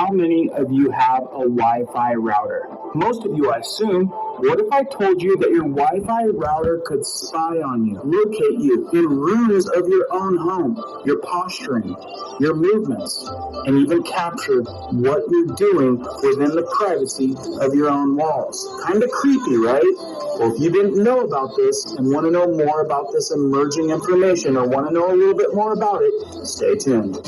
how many of you have a Wi-Fi router? Most of you, I assume. What if I told you that your Wi-Fi router could spy on you, locate you in rooms of your own home, your posturing, your movements, and even capture what you're doing within the privacy of your own walls? Kind of creepy, right? Well, if you didn't know about this and want to know more about this emerging information or want to know a little bit more about it, stay tuned.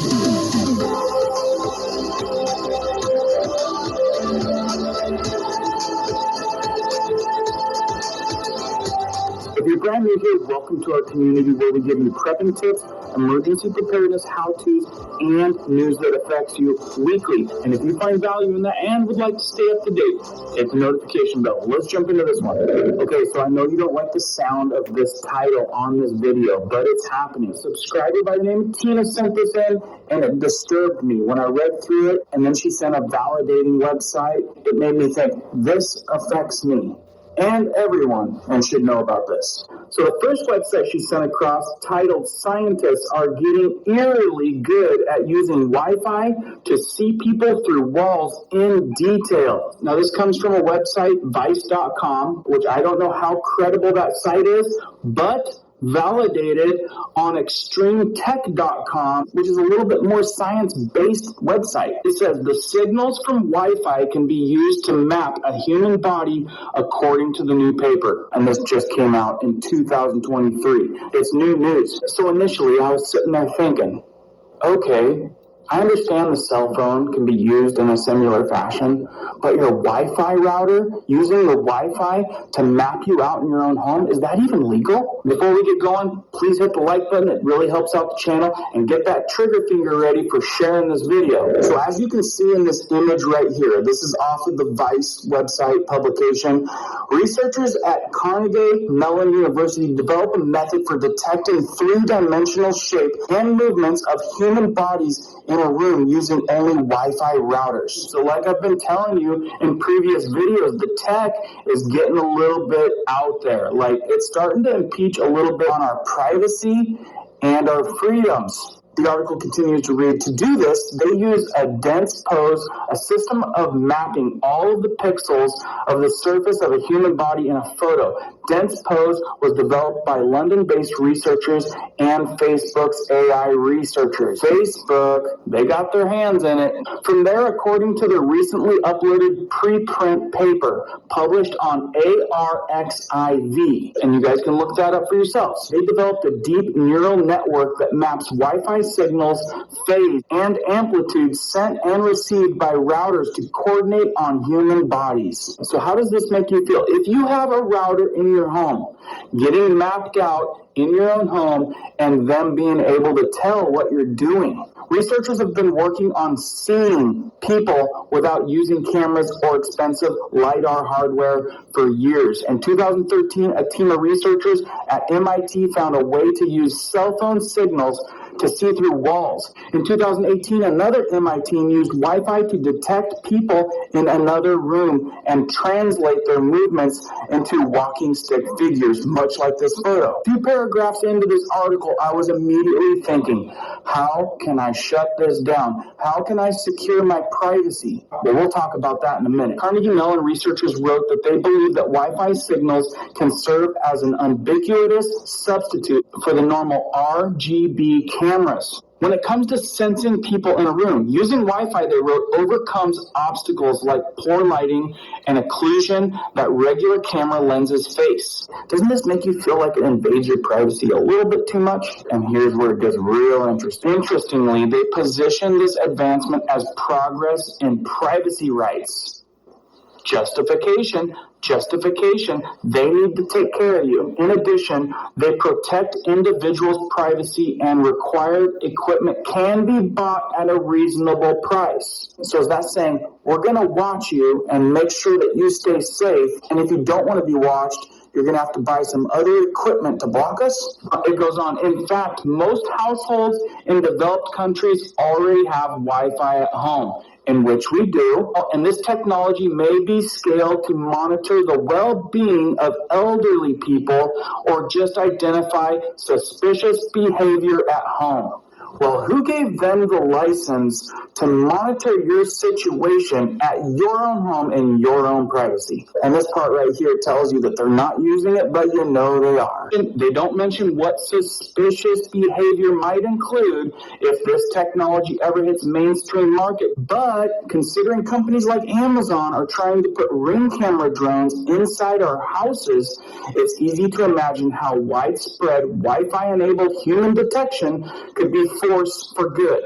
If you're brand new here, welcome to our community where we give you prepping tips, emergency preparedness, how-tos, and news that affects you weekly. And if you find value in that and would like to stay up to date, hit the notification bell. Let's jump into this one. Okay, so I know you don't like the sound of this title on this video, but it's happening. A subscriber by the name of Tina sent this in, and it disturbed me. When I read through it, and then she sent a validating website, it made me think, this affects me and everyone, and should know about this. So the first website she sent across, titled "Scientists Are Getting Eerily Good at Using Wi-Fi to See People Through Walls in Detail." Now this comes from a website, Vice.com, which I don't know how credible that site is, but validated on extremetech.com, which is a little bit more science-based website. It says the signals from Wi-Fi can be used to map a human body according to the new paper. And this just came out in 2023. It's new news. So initially I was sitting there thinking, okay, I understand the cell phone can be used in a similar fashion, but your Wi-Fi router, using the Wi-Fi to map you out in your own home, is that even legal? Before we get going, please hit the like button. It really helps out the channel, and get that trigger finger ready for sharing this video. So as you can see in this image right here, this is off of the Vice website publication. Researchers at Carnegie Mellon University developed a method for detecting three-dimensional shape and movements of human bodies in a room using only Wi-Fi routers. So like I've been telling you in previous videos, the tech is getting a little bit out there. Like, it's starting to impeach a little bit on our privacy and our freedoms. The article continues to read, to do this, they use a dense pose, a system of mapping all of the pixels of the surface of a human body in a photo. Dense pose was developed by London-based researchers and Facebook's AI researchers. Facebook, they got their hands in it. From there, according to the recently uploaded preprint paper published on ARXIV, and you guys can look that up for yourselves, they developed a deep neural network that maps Wi-Fi signals, phase, and amplitude sent and received by routers to coordinate on human bodies. So how does this make you feel? If you have a router in your home, getting mapped out in your own home, and them being able to tell what you're doing. Researchers have been working on seeing people without using cameras or expensive LiDAR hardware for years. In 2013, a team of researchers at MIT found a way to use cell phone signals to see through walls. In 2018, another MIT team used Wi-Fi to detect people in another room and translate their movements into walking stick figures, much like this photo. A few paragraphs into this article, I was immediately thinking, how can I shut this down? How can I secure my privacy? Well, we'll talk about that in a minute. Carnegie Mellon researchers wrote that they believe that Wi-Fi signals can serve as an ubiquitous substitute for the normal RGB cameras. When it comes to sensing people in a room, using Wi-Fi, they wrote, overcomes obstacles like poor lighting and occlusion that regular camera lenses face. Doesn't this make you feel like it invades your privacy a little bit too much? And here's where it gets real interesting. Interestingly, they position this advancement as progress in privacy rights. Justification, they need to take care of you. In addition, they protect individuals' privacy, and required equipment can be bought at a reasonable price. So is that saying, we're going to watch you and make sure that you stay safe, and if you don't want to be watched, you're going to have to buy some other equipment to block us? It goes on. In fact, most households in developed countries already have Wi-Fi at home, in which we do, and this technology may be scaled to monitor the well-being of elderly people or just identify suspicious behavior at home. Well, who gave them the license to monitor your situation at your own home in your own privacy? And this part right here tells you that they're not using it, but you know they are. They don't mention what suspicious behavior might include if this technology ever hits mainstream market. But considering companies like Amazon are trying to put Ring camera drones inside our houses, it's easy to imagine how widespread Wi-Fi enabled human detection could be force for good,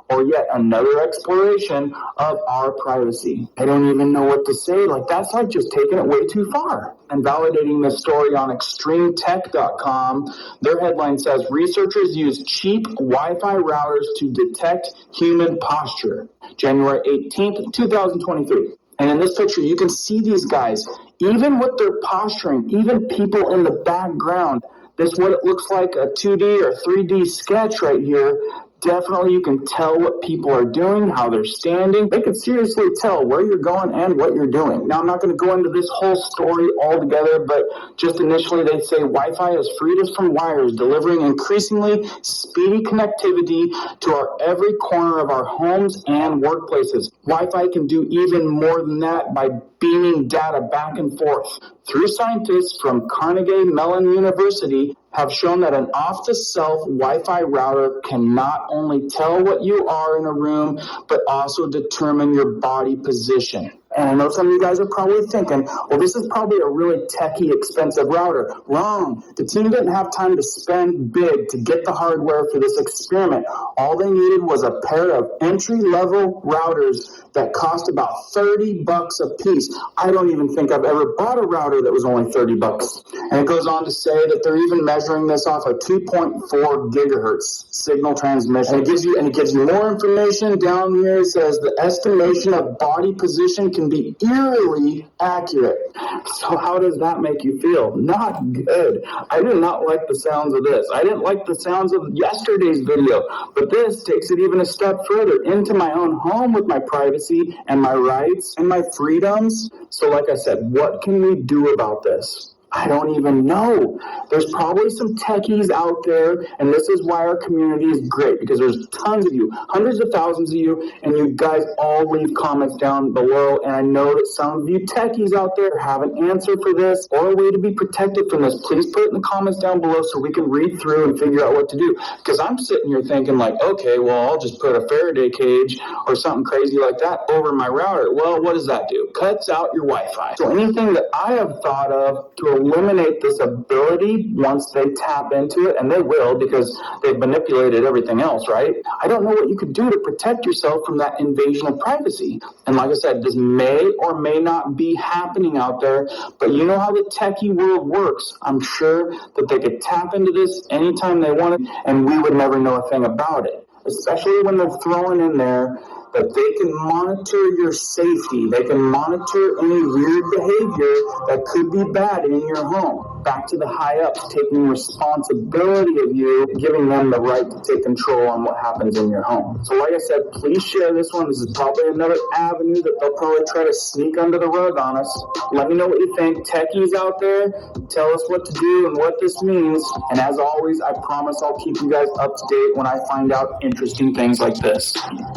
or yet another exploration of our privacy. I don't even know what to say. Like, that's like just taking it way too far. And validating this story on extremetech.com, their headline says, researchers use cheap Wi-Fi routers to detect human posture. January 18th, 2023. And in this picture, you can see these guys, even with their posturing, even people in the background. This what it looks like, a 2D or 3D sketch right here. Definitely you can tell what people are doing, how they're standing. They can seriously tell where you're going and what you're doing. Now, I'm not going to go into this whole story altogether, but just initially they say Wi-Fi has freed us from wires, delivering increasingly speedy connectivity to every corner of our homes and workplaces. Wi-Fi can do even more than that by beaming data back and forth. Three scientists from Carnegie Mellon University have shown that an off-the-shelf Wi-Fi router can not only tell what you are in a room, but also determine your body position. And I know some of you guys are probably thinking, well, this is probably a really techie, expensive router. Wrong. The team didn't have time to spend big to get the hardware for this experiment. All they needed was a pair of entry-level routers that cost about $30 a piece. I don't even think I've ever bought a router that was only $30. And it goes on to say that they're even measuring this off a 2.4 gigahertz signal transmission. And it gives you more information down here. It says the estimation of body position can be eerily accurate. So how does that make you feel? Not good. I do not like the sounds of this. I didn't like the sounds of yesterday's video, but this takes it even a step further into my own home with my privacy and my rights and my freedoms. So like I said, what can we do about this? I don't even know. There's probably some techies out there, and this is why our community is great, because there's tons of you, hundreds of thousands of you, and you guys all leave comments down below, and I know that some of you techies out there have an answer for this or a way to be protected from this. Please put it in the comments down below so we can read through and figure out what to do, because I'm sitting here thinking like, okay, well, I'll just put a Faraday cage or something crazy like that over my router. Well, what does that do? Cuts out your Wi-Fi. So anything that I have thought of to eliminate this ability once they tap into it, and they will because they've manipulated everything else, right? I don't know what you could do to protect yourself from that invasion of privacy. And like I said, this may or may not be happening out there, but you know how the techie world works. I'm sure that they could tap into this anytime they wanted, and we would never know a thing about it, especially when they're throwing in there that they can monitor your safety. They can monitor any weird behavior that could be bad in your home. Back to the high ups taking responsibility of you, giving them the right to take control on what happens in your home. So like I said, please share this one. This is probably another avenue that they'll probably try to sneak under the rug on us. Let me know what you think. Techies out there, tell us what to do and what this means. And as always, I promise I'll keep you guys up to date when I find out interesting things like this.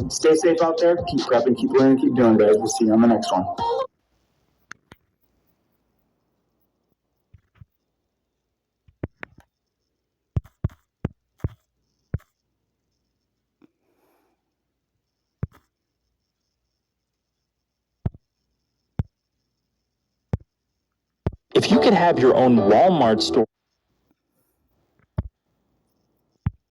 Stay safe out there. Keep prepping, keep learning, keep doing, guys. We'll see you on the next one. If you could have your own Walmart store